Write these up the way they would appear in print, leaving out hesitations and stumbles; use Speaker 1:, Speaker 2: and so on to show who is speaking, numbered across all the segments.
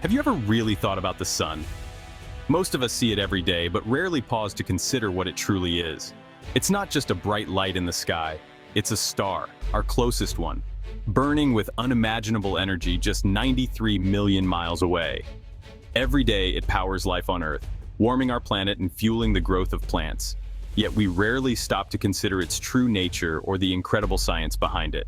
Speaker 1: Have you ever really thought about the sun? Most of us see it every day, but rarely pause to consider what it truly is. It's not just a bright light in the sky. It's a star, our closest one, burning with unimaginable energy just 93 million miles away. Every day it powers life on Earth, warming our planet and fueling the growth of plants. Yet we rarely stop to consider its true nature or the incredible science behind it.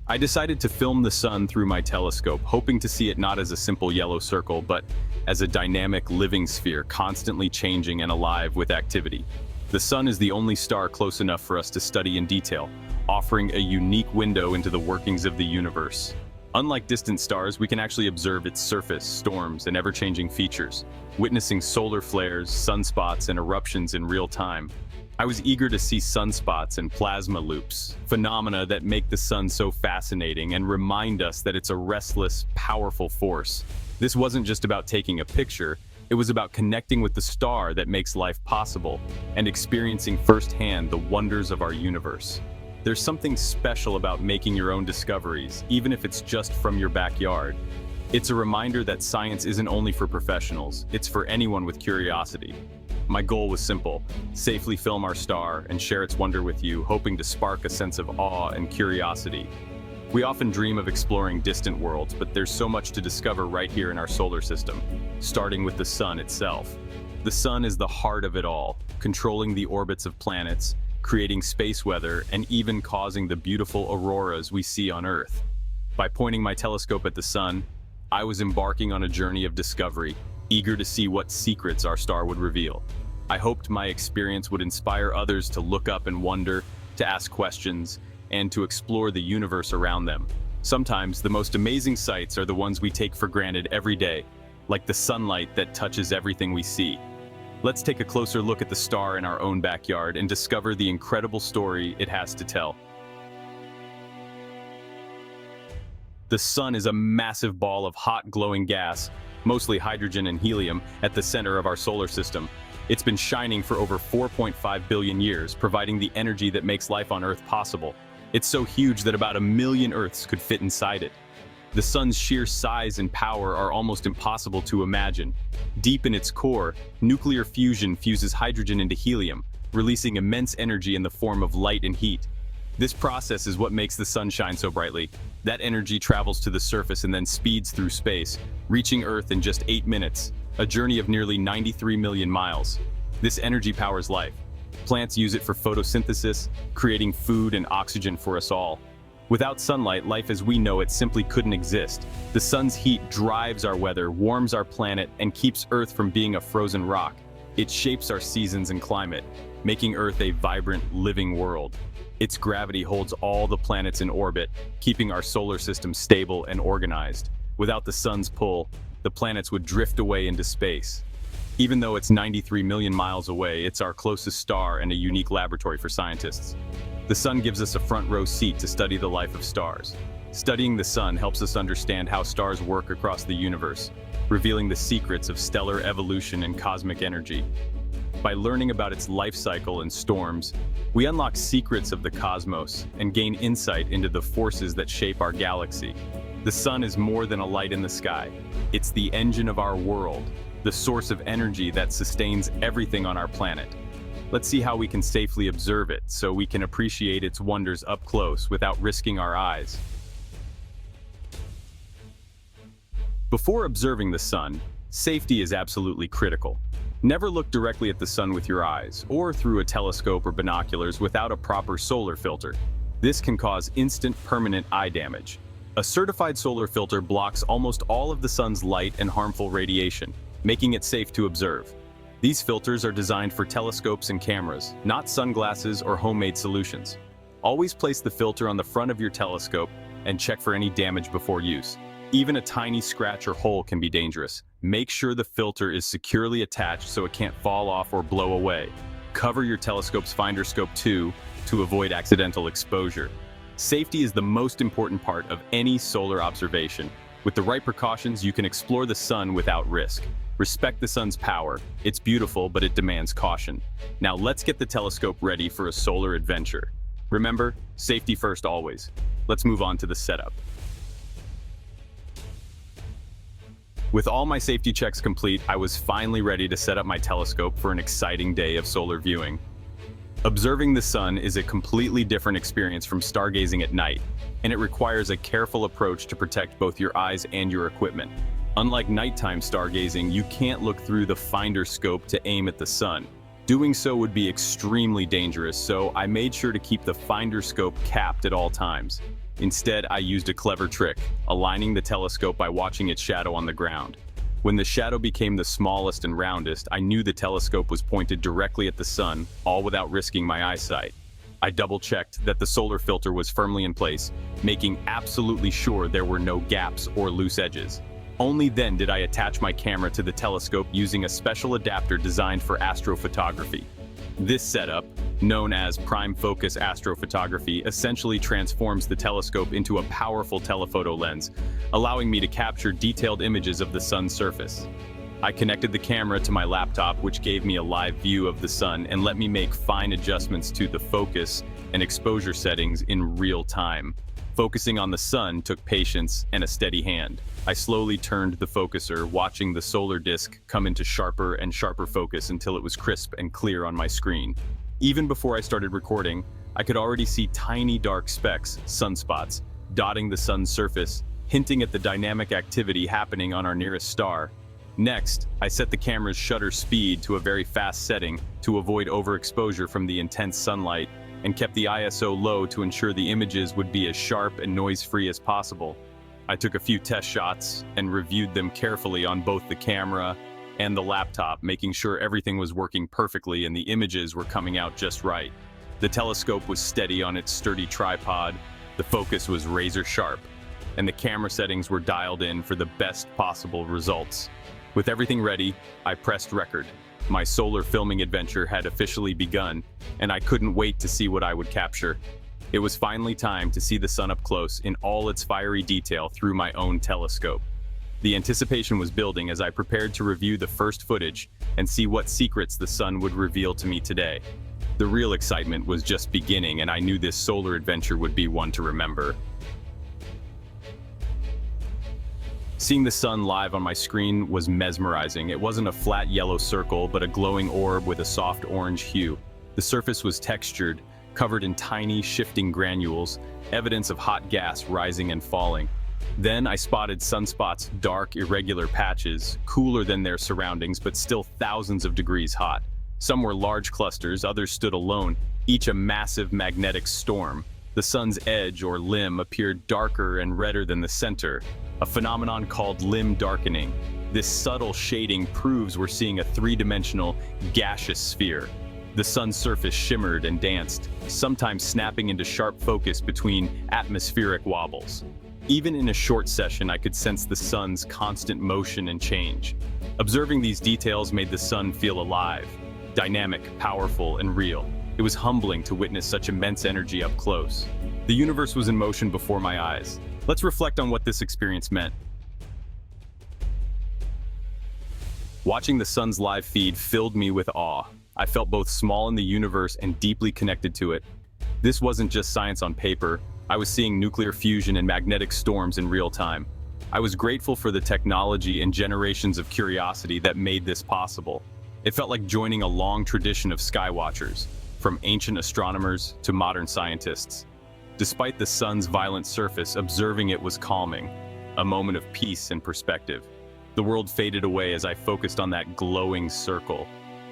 Speaker 1: I decided to film the sun through my telescope, hoping to see it not as a simple yellow circle, but as a dynamic living sphere constantly changing and alive with activity. The sun is the only star close enough for us to study in detail, offering a unique window into the workings of the universe. Unlike distant stars, we can actually observe its surface, storms, and ever-changing features, witnessing solar flares, sunspots, and eruptions in real time. I was eager to see sunspots and plasma loops, phenomena that make the sun so fascinating and remind us that it's a restless, powerful force. This wasn't just about taking a picture, it was about connecting with the star that makes life possible and experiencing firsthand the wonders of our universe. There's something special about making your own discoveries, even if it's just from your backyard. It's a reminder that science isn't only for professionals, it's for anyone with curiosity. My goal was simple: safely film our star and share its wonder with you, hoping to spark a sense of awe and curiosity. We often dream of exploring distant worlds, but there's so much to discover right here in our solar system, starting with the sun itself. The sun is the heart of it all, controlling the orbits of planets, creating space weather, and even causing the beautiful auroras we see on Earth. By pointing my telescope at the sun, I was embarking on a journey of discovery, eager to see what secrets our star would reveal. I hoped my experience would inspire others to look up and wonder, to ask questions, and to explore the universe around them. Sometimes the most amazing sights are the ones we take for granted every day, like the sunlight that touches everything we see. Let's take a closer look at the star in our own backyard and discover the incredible story it has to tell. The sun is a massive ball of hot, glowing gas, mostly hydrogen and helium, at the center of our solar system. It's been shining for over 4.5 billion years, providing the energy that makes life on Earth possible. It's so huge that about 1 million Earths could fit inside it. The sun's sheer size and power are almost impossible to imagine. Deep in its core, nuclear fusion fuses hydrogen into helium, releasing immense energy in the form of light and heat. This process is what makes the sun shine so brightly. That energy travels to the surface and then speeds through space, reaching Earth in just 8 minutes, a journey of nearly 93 million miles. This energy powers life. Plants use it for photosynthesis, creating food and oxygen for us all. Without sunlight, life as we know it simply couldn't exist. The sun's heat drives our weather, warms our planet, and keeps Earth from being a frozen rock. It shapes our seasons and climate, making Earth a vibrant, living world. Its gravity holds all the planets in orbit, keeping our solar system stable and organized. Without the sun's pull, the planets would drift away into space. Even though it's 93 million miles away, it's our closest star and a unique laboratory for scientists. The sun gives us a front row seat to study the life of stars. Studying the sun helps us understand how stars work across the universe, revealing the secrets of stellar evolution and cosmic energy. By learning about its life cycle and storms, we unlock secrets of the cosmos and gain insight into the forces that shape our galaxy. The sun is more than a light in the sky. It's the engine of our world, the source of energy that sustains everything on our planet. Let's see how we can safely observe it so we can appreciate its wonders up close without risking our eyes. Before observing the sun, safety is absolutely critical. Never look directly at the sun with your eyes, or through a telescope or binoculars without a proper solar filter. This can cause instant, permanent eye damage. A certified solar filter blocks almost all of the sun's light and harmful radiation, making it safe to observe. These filters are designed for telescopes and cameras, not sunglasses or homemade solutions. Always place the filter on the front of your telescope and check for any damage before use. Even a tiny scratch or hole can be dangerous. Make sure the filter is securely attached so it can't fall off or blow away. Cover your telescope's finder scope too, to avoid accidental exposure. Safety is the most important part of any solar observation. With the right precautions, you can explore the sun without risk. Respect the sun's power. It's beautiful, but it demands caution. Now let's get the telescope ready for a solar adventure. Remember, safety first always. Let's move on to the setup. With all my safety checks complete, I was finally ready to set up my telescope for an exciting day of solar viewing. Observing the sun is a completely different experience from stargazing at night, and it requires a careful approach to protect both your eyes and your equipment. Unlike nighttime stargazing, you can't look through the finder scope to aim at the sun. Doing so would be extremely dangerous, so I made sure to keep the finder scope capped at all times. Instead, I used a clever trick, aligning the telescope by watching its shadow on the ground. When the shadow became the smallest and roundest, I knew the telescope was pointed directly at the sun, all without risking my eyesight. I double-checked that the solar filter was firmly in place, making absolutely sure there were no gaps or loose edges. Only then did I attach my camera to the telescope using a special adapter designed for astrophotography. This setup, known as prime focus astrophotography, essentially transforms the telescope into a powerful telephoto lens, allowing me to capture detailed images of the sun's surface. I connected the camera to my laptop, which gave me a live view of the sun and let me make fine adjustments to the focus and exposure settings in real time. Focusing on the sun took patience and a steady hand. I slowly turned the focuser, watching the solar disk come into sharper and sharper focus until it was crisp and clear on my screen. Even before I started recording, I could already see tiny dark specks, sunspots, dotting the sun's surface, hinting at the dynamic activity happening on our nearest star. Next, I set the camera's shutter speed to a very fast setting to avoid overexposure from the intense sunlight, and kept the ISO low to ensure the images would be as sharp and noise-free as possible. I took a few test shots and reviewed them carefully on both the camera and the laptop, making sure everything was working perfectly and the images were coming out just right. The telescope was steady on its sturdy tripod, the focus was razor sharp, and the camera settings were dialed in for the best possible results. With everything ready, I pressed record. My solar filming adventure had officially begun, and I couldn't wait to see what I would capture. It was finally time to see the sun up close in all its fiery detail through my own telescope. The anticipation was building as I prepared to review the first footage and see what secrets the sun would reveal to me today. The real excitement was just beginning, and I knew this solar adventure would be one to remember. Seeing the sun live on my screen was mesmerizing. It wasn't a flat yellow circle, but a glowing orb with a soft orange hue. The surface was textured, covered in tiny, shifting granules, evidence of hot gas rising and falling. Then I spotted sunspots, dark, irregular patches, cooler than their surroundings, but still thousands of degrees hot. Some were large clusters, others stood alone, each a massive magnetic storm. The sun's edge, or limb, appeared darker and redder than the center, a phenomenon called limb darkening. This subtle shading proves we're seeing a three-dimensional, gaseous sphere. The sun's surface shimmered and danced, sometimes snapping into sharp focus between atmospheric wobbles. Even in a short session, I could sense the sun's constant motion and change. Observing these details made the sun feel alive, dynamic, powerful, and real. It was humbling to witness such immense energy up close. The universe was in motion before my eyes. Let's reflect on what this experience meant. Watching the sun's live feed filled me with awe. I felt both small in the universe and deeply connected to it. This wasn't just science on paper. I was seeing nuclear fusion and magnetic storms in real time. I was grateful for the technology and generations of curiosity that made this possible. It felt like joining a long tradition of skywatchers, from ancient astronomers to modern scientists. Despite the sun's violent surface, observing it was calming, a moment of peace and perspective. The world faded away as I focused on that glowing circle.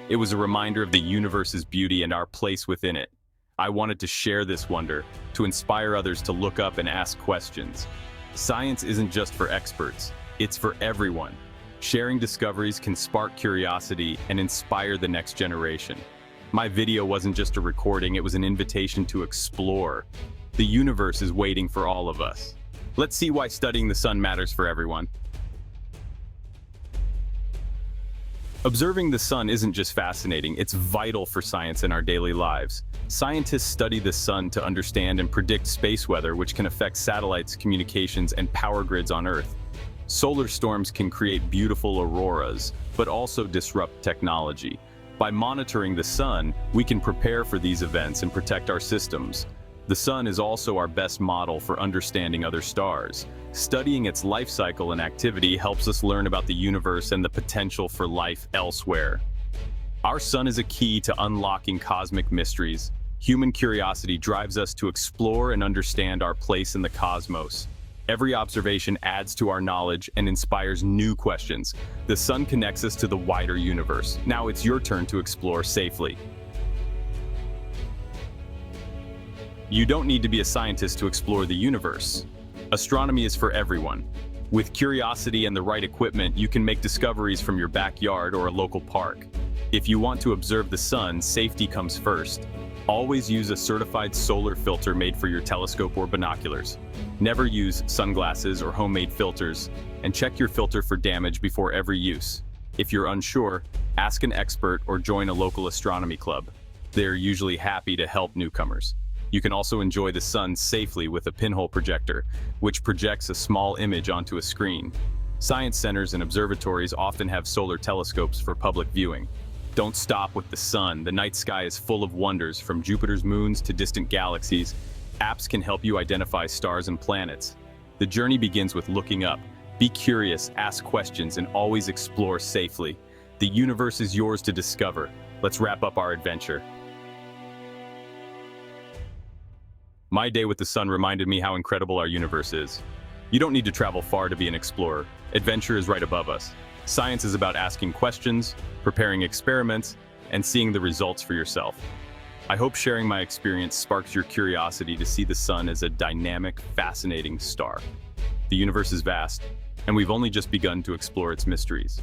Speaker 1: It was a reminder of the universe's beauty and our place within it. I wanted to share this wonder, to inspire others to look up and ask questions. Science isn't just for experts, it's for everyone. Sharing discoveries can spark curiosity and inspire the next generation. My video wasn't just a recording, it was an invitation to explore. The universe is waiting for all of us. Let's see why studying the sun matters for everyone. Observing the sun isn't just fascinating, it's vital for science in our daily lives. Scientists study the sun to understand and predict space weather, which can affect satellites, communications, and power grids on Earth. Solar storms can create beautiful auroras, but also disrupt technology. By monitoring the sun, we can prepare for these events and protect our systems. The sun is also our best model for understanding other stars. Studying its life cycle and activity helps us learn about the universe and the potential for life elsewhere. Our sun is a key to unlocking cosmic mysteries. Human curiosity drives us to explore and understand our place in the cosmos. Every observation adds to our knowledge and inspires new questions. The sun connects us to the wider universe. Now it's your turn to explore safely. You don't need to be a scientist to explore the universe. Astronomy is for everyone. With curiosity and the right equipment, you can make discoveries from your backyard or a local park. If you want to observe the sun, safety comes first. Always use a certified solar filter made for your telescope or binoculars. Never use sunglasses or homemade filters, and check your filter for damage before every use. If you're unsure, ask an expert or join a local astronomy club. They're usually happy to help newcomers. You can also enjoy the sun safely with a pinhole projector, which projects a small image onto a screen. Science centers and observatories often have solar telescopes for public viewing. Don't stop with the sun. The night sky is full of wonders, from Jupiter's moons to distant galaxies. Apps can help you identify stars and planets. The journey begins with looking up. Be curious, ask questions, and always explore safely. The universe is yours to discover. Let's wrap up our adventure. My day with the sun reminded me how incredible our universe is. You don't need to travel far to be an explorer. Adventure is right above us. Science is about asking questions, preparing experiments, and seeing the results for yourself. I hope sharing my experience sparks your curiosity to see the sun as a dynamic, fascinating star. The universe is vast, and we've only just begun to explore its mysteries.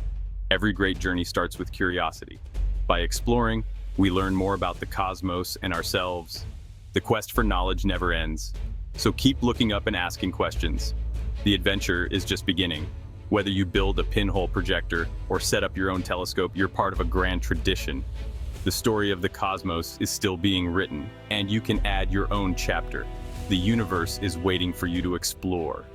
Speaker 1: Every great journey starts with curiosity. By exploring, we learn more about the cosmos and ourselves. The quest for knowledge never ends, so keep looking up and asking questions. The adventure is just beginning. Whether you build a pinhole projector or set up your own telescope, you're part of a grand tradition. The story of the cosmos is still being written, and you can add your own chapter. The universe is waiting for you to explore.